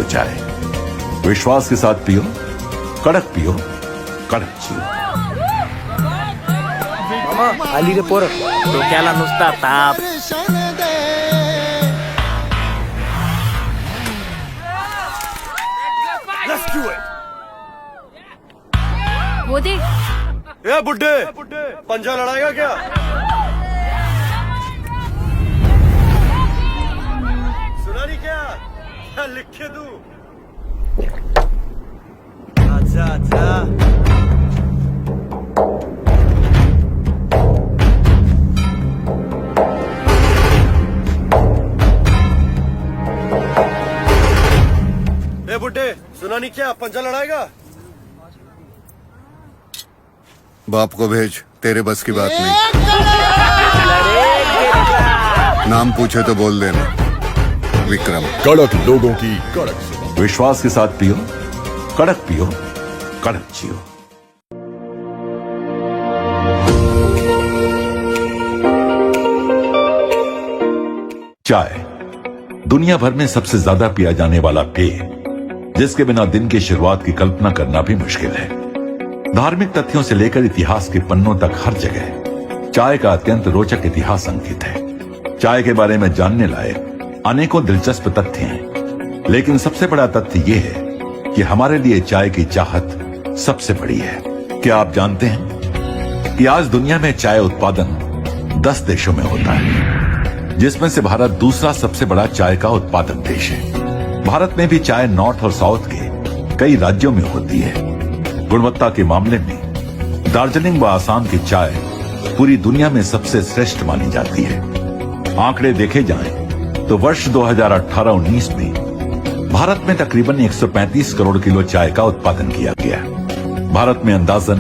जियो चाय। विश्वास के साथ पियो, कड़क पियो, कड़क जियो। मामा आली रे पोर, डोक्याला नुसता ताप. वो दे. ए बुड्ढे, पंजा लड़ाएगा क्या? सुना नहीं क्या लिखे तू? अच्छा अच्छा। ए बुड्ढे, सुना नहीं क्या पंजा लड़ाएगा? बाप को भेज, तेरे बस की बात नहीं। नाम पूछे तो बोल देना, विक्रम। कड़क लोगों की कड़क, विश्वास के साथ पियो, कड़क पियो, कड़क जियो। चाय दुनिया भर में सबसे ज्यादा पिया जाने वाला पेय, जिसके बिना दिन की शुरुआत की कल्पना करना भी मुश्किल है। धार्मिक तथ्यों से लेकर इतिहास के पन्नों तक हर जगह चाय का अत्यंत रोचक इतिहास अंकित है। चाय के बारे में जानने लायक अनेकों दिलचस्प तथ्य हैं, लेकिन सबसे बड़ा तथ्य यह है कि हमारे लिए चाय की चाहत सबसे बड़ी है। क्या आप जानते हैं कि आज दुनिया में चाय उत्पादन 10 देशों में होता है, जिसमें से भारत दूसरा सबसे बड़ा चाय का उत्पादक देश है। भारत में भी चाय नॉर्थ और साउथ के कई राज्यों में होती है। गुणवत्ता के मामले में दार्जिलिंग व आसाम की चाय पूरी दुनिया में सबसे श्रेष्ठ मानी जाती है। आंकड़े देखे जाएं तो वर्ष 2018-19 में भारत में तकरीबन 135 करोड़ किलो चाय का उत्पादन किया गया। भारत में अंदाजन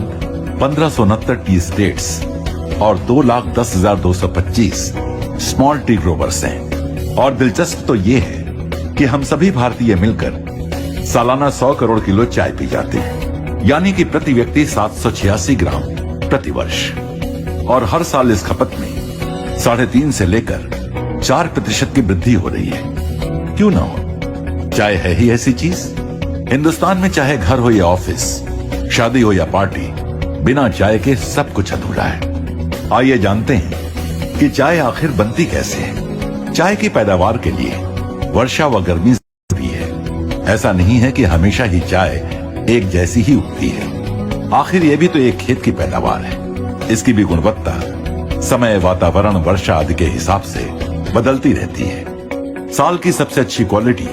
1569 टी स्टेट्स और 2,10,225 स्मॉल टी ग्रोवर्स हैं। और दिलचस्प तो ये है कि हम सभी भारतीय मिलकर सालाना 100 करोड़ किलो चाय पी जाते हैं, यानी कि प्रति व्यक्ति 786 ग्राम प्रति वर्ष। और हर साल इस खपत में 3.5 से लेकर 4% की वृद्धि हो रही है। क्यों ना हो, चाय है ही ऐसी चीज। हिंदुस्तान में चाहे घर हो या ऑफिस, शादी हो या पार्टी, बिना चाय के सब कुछ अधूरा है। आइए जानते हैं कि चाय आखिर बनती कैसे है। चाय की पैदावार के लिए वर्षा व गर्मी जरूरी है। ऐसा नहीं है कि हमेशा ही चाय एक जैसी ही उगती है। आखिर ये भी तो एक खेत की पैदावार है। इसकी भी गुणवत्ता समय, वातावरण, वर्षा आदि के हिसाब से बदलती रहती है। साल की सबसे अच्छी क्वालिटी,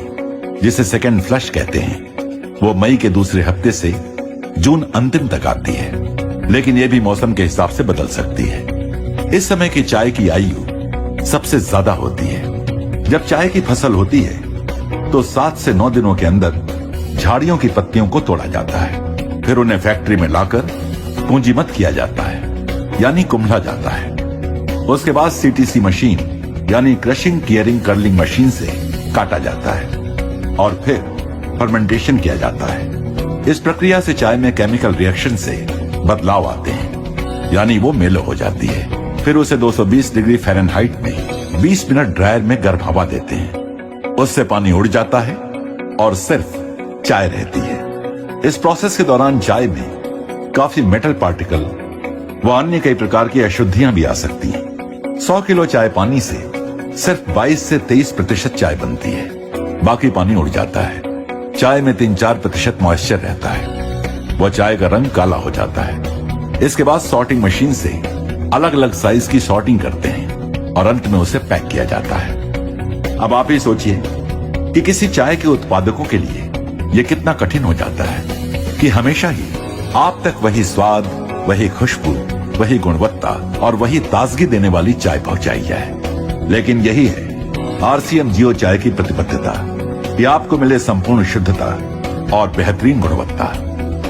जिसे सेकेंड फ्लश कहते हैं, वो मई के दूसरे हफ्ते से जून अंतिम तक आती है, लेकिन ये भी मौसम के हिसाब से बदल सकती है। इस समय की चाय की आयु सबसे ज्यादा होती है। जब चाय की फसल होती है तो 7 से 9 दिनों के अंदर झाड़ियों की पत्तियों को तोड़ा जाता है। फिर उन्हें फैक्ट्री में लाकर पूंजीमत किया जाता है, यानी कुम्हला जाता है। उसके बाद सीटीसी मशीन यानी क्रशिंग, टियरिंग, कर्लिंग मशीन से काटा जाता है और फिर फर्मेंटेशन किया जाता है। इस प्रक्रिया से चाय में केमिकल रिएक्शन से बदलाव आते हैं, यानी वो मेलो हो जाती है। फिर उसे 220 डिग्री फ़ारेनहाइट में 20 मिनट ड्रायर में गर्म हवा देते हैं। उससे पानी उड़ जाता है और सिर्फ चाय रहती है। इस प्रोसेस के दौरान चाय में काफी मेटल पार्टिकल व अन्य कई प्रकार की अशुद्धियां भी आ सकती हैं। 100 किलो चाय पानी से सिर्फ 22 से 23% चाय बनती है, बाकी पानी उड़ जाता है। चाय में 3-4% मॉइस्चर रहता है। वह चाय का रंग काला हो जाता है। इसके बाद सॉर्टिंग मशीन से अलग अलग साइज की सॉर्टिंग करते हैं और अंत में उसे पैक किया जाता है। अब आप ही सोचिए कि किसी चाय के उत्पादकों के लिए यह कितना कठिन हो जाता है कि हमेशा ही आप तक वही स्वाद, वही खुशबू, वही गुणवत्ता और वही ताजगी देने वाली चाय पहुंचाई जाए। लेकिन यही है आरसीएम जियो चाय की प्रतिबद्धता कि आपको मिले संपूर्ण शुद्धता और बेहतरीन गुणवत्ता।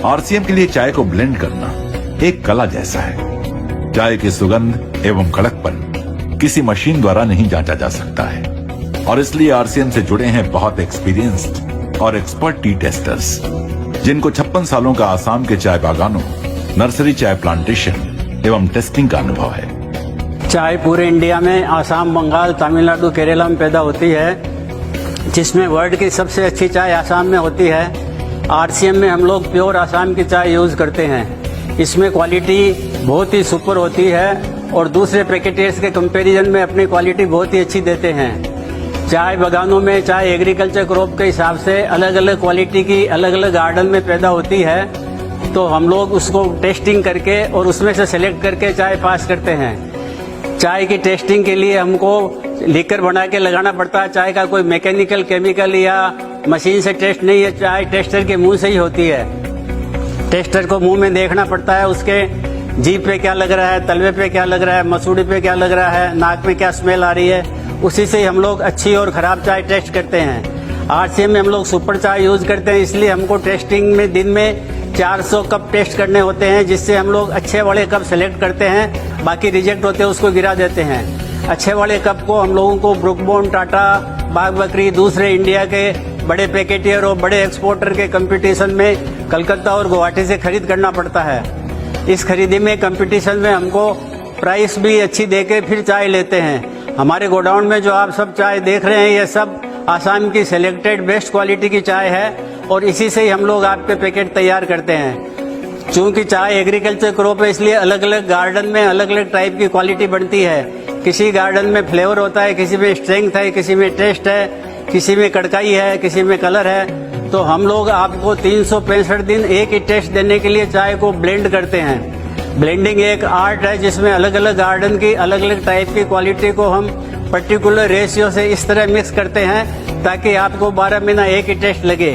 आरसीएम के लिए चाय को ब्लेंड करना एक कला जैसा है। चाय की सुगंध एवं कड़कपन किसी मशीन द्वारा नहीं जांचा जा सकता है और इसलिए आरसीएम से जुड़े हैं बहुत एक्सपीरियंस्ड और एक्सपर्ट टी टेस्टर्स, जिनको 56 सालों का आसाम के चाय बागानों, नर्सरी चाय प्लांटेशन एवं टेस्टिंग का अनुभव है। चाय पूरे इंडिया में आसाम, बंगाल, तमिलनाडु, केरला में पैदा होती है। जिसमें वर्ल्ड की सबसे अच्छी चाय आसाम में होती है। आरसीएम में हम लोग प्योर आसाम की चाय यूज़ करते हैं। इसमें क्वालिटी बहुत ही सुपर होती है और दूसरे पैकेटर्स के कंपैरिजन में अपनी क्वालिटी बहुत ही अच्छी देते हैं। चाय बागानों में चाय एग्रीकल्चर क्रॉप के हिसाब से अलग अलग क्वालिटी की अलग अलग गार्डन में पैदा होती है, तो हम लोग उसको टेस्टिंग करके और उसमें से सेलेक्ट करके चाय पास करते हैं। चाय की टेस्टिंग के लिए हमको लीकर बना के लगाना पड़ता है। चाय का कोई मैकेनिकल केमिकल या मशीन से टेस्ट नहीं है, चाय टेस्टर के मुंह से ही होती है। टेस्टर को मुंह में देखना पड़ता है, उसके जीभ पे क्या लग रहा है, तलवे पे क्या लग रहा है, मसूड़ी पे क्या लग रहा है, नाक में क्या स्मेल आ रही है, उसी से हम लोग अच्छी और खराब चाय टेस्ट करते हैं। आरसीएम में हम लोग सुपर चाय यूज करते हैं, इसलिए हमको टेस्टिंग में दिन में 400 कप टेस्ट करने होते हैं, जिससे हम लोग अच्छे वाले कप सेलेक्ट करते हैं, बाकी रिजेक्ट होते हैं उसको गिरा देते हैं। अच्छे वाले कप को हम लोगों को ब्रुकबॉन्ड, टाटा, बाग बकरी, दूसरे इंडिया के बड़े पैकेटियर और बड़े एक्सपोर्टर के कंपटीशन में कलकत्ता और गुवाहाटी से खरीद करना पड़ता है। इस खरीदी में कंपटीशन में हमको प्राइस भी अच्छी देके फिर चाय लेते हैं। हमारे गोडाउन में जो आप सब चाय देख रहे हैं, ये सब आसाम की सिलेक्टेड बेस्ट क्वालिटी की चाय है और इसी से ही हम लोग आपके पैकेट तैयार करते हैं। चूंकि चाय एग्रीकल्चर क्रॉप है, इसलिए अलग अलग गार्डन में अलग अलग टाइप की क्वालिटी बनती है। किसी गार्डन में फ्लेवर होता है, किसी में स्ट्रेंथ है, किसी में टेस्ट है, किसी में कड़काई है, किसी में कलर है। तो हम लोग आपको 365 दिन एक ही टेस्ट देने के लिए चाय को ब्लेंड करते हैं। ब्लेंडिंग एक आर्ट है जिसमें अलग अलग गार्डन की अलग अलग टाइप की क्वालिटी को हम पर्टिकुलर रेशियो से इस तरह मिक्स करते हैं ताकि आपको 12 महीना एक ही टेस्ट लगे।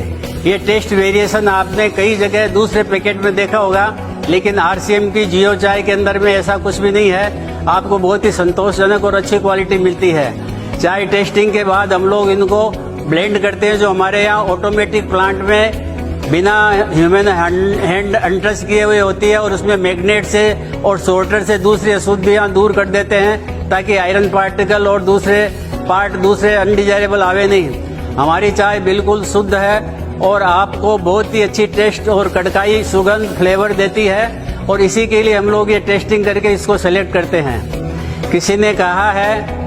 ये टेस्ट वेरिएशन आपने कई जगह दूसरे पैकेट में देखा होगा, लेकिन आरसीएम की जियो चाय के अंदर में ऐसा कुछ भी नहीं है। आपको बहुत ही संतोषजनक और अच्छी क्वालिटी मिलती है। चाय टेस्टिंग के बाद हम लोग इनको ब्लेंड करते हैं, जो हमारे यहाँ ऑटोमेटिक प्लांट में बिना ह्यूमन हैंड अनटच किए हुए होती है, और उसमें मैग्नेट से और सोर्टर से दूसरी अशुद्धियां दूर कर देते हैं ताकि आयरन पार्टिकल और दूसरे अनडिजायरेबल आवे नहीं। हमारी चाय बिल्कुल शुद्ध है और आपको बहुत ही अच्छी टेस्ट और कड़काई, सुगंध, फ्लेवर देती है, और इसी के लिए हम लोग ये टेस्टिंग करके इसको सेलेक्ट करते हैं। किसी ने कहा है,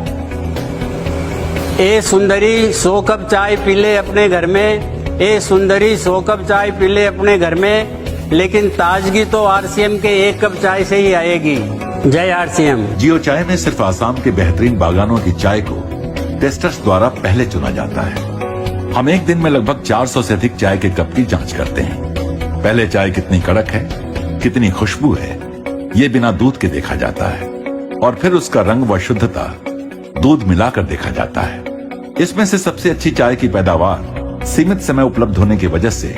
ए सुंदरी 100 कप चाय पी ले अपने घर में, ए सुंदरी 100 कप चाय पी ले अपने घर में, लेकिन ताजगी तो आरसीएम के 1 कप चाय से ही आएगी। जय आरसीएम। जियो चाय में सिर्फ आसाम के बेहतरीन बागानों की चाय को टेस्टर्स द्वारा पहले चुना जाता है। हम एक दिन में लगभग 400 से अधिक चाय के कप की जांच करते हैं। पहले चाय कितनी कड़क है, कितनी खुशबू है, ये बिना दूध के देखा जाता है, और फिर उसका रंग व शुद्धता दूध मिलाकर देखा जाता है। इसमें से सबसे अच्छी चाय की पैदावार सीमित समय उपलब्ध होने की वजह से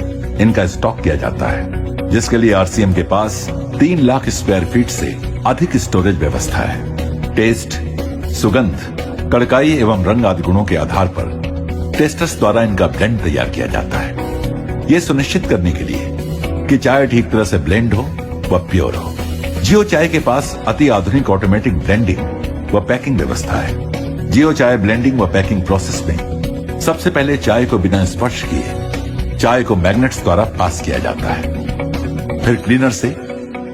इनका स्टॉक किया जाता है, जिसके लिए आरसीएम के पास 3 लाख स्क्वायर फीट से अधिक स्टोरेज व्यवस्था है। टेस्ट, सुगंध, कड़काई एवं रंग आदि गुणों के आधार पर टेस्टर्स द्वारा इनका ब्लेंड तैयार किया जाता है, ये सुनिश्चित करने के लिए कि चाय ठीक तरह से ब्लेंड हो व प्योर हो। जियो चाय के पास अति आधुनिक ऑटोमेटिक ब्लेंडिंग व पैकिंग व्यवस्था है। जियो चाय ब्लेंडिंग व पैकिंग प्रोसेस में सबसे पहले चाय को बिना स्पर्श किए चाय को मैग्नेट्स द्वारा पास किया जाता है। फिर क्लीनर से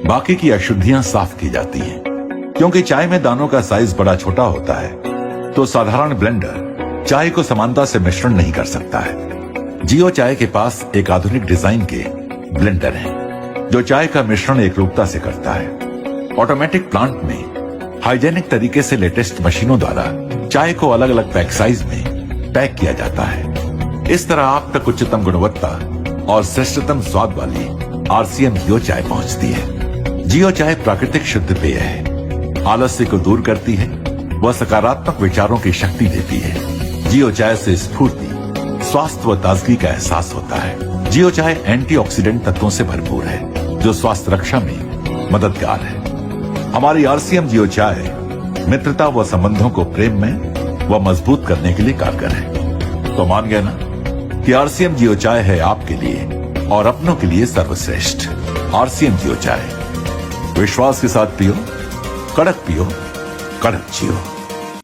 बाकी की अशुद्धियां साफ की जाती हैं। क्योंकि चाय में दानों का साइज बड़ा छोटा होता है, तो साधारण ब्लेंडर चाय को समानता से मिश्रण नहीं कर सकता है। जियो चाय के पास एक आधुनिक डिजाइन के ब्लेंडर हैं, जो चाय का मिश्रण एकरूपता से करता है। ऑटोमेटिक प्लांट में हाइजेनिक तरीके से लेटेस्ट मशीनों द्वारा चाय को अलग अलग पैक साइज में पैक किया जाता है। इस तरह आप तक उच्चतम गुणवत्ता और श्रेष्ठतम स्वाद वाली आरसीएम जियो चाय पहुंचती है। जियो चाय प्राकृतिक शुद्ध पेय है, आलस्य को दूर करती है व सकारात्मक विचारों की शक्ति देती है। जियो चाय से स्फूर्ति, स्वास्थ्य व ताजगी का एहसास होता है। जियो चाय एंटीऑक्सीडेंट तत्वों से भरपूर है, जो स्वास्थ्य रक्षा में मददगार है। हमारी आरसीएम जियो चाय मित्रता व संबंधों को प्रेम में व मजबूत करने के लिए कारगर है। तो मान गए ना कि आरसीएम जियो चाय है आपके लिए और अपनों के लिए सर्वश्रेष्ठ। आरसीएम जियो चाय, विश्वास के साथ पियो, कड़क पियो, कड़क जियो।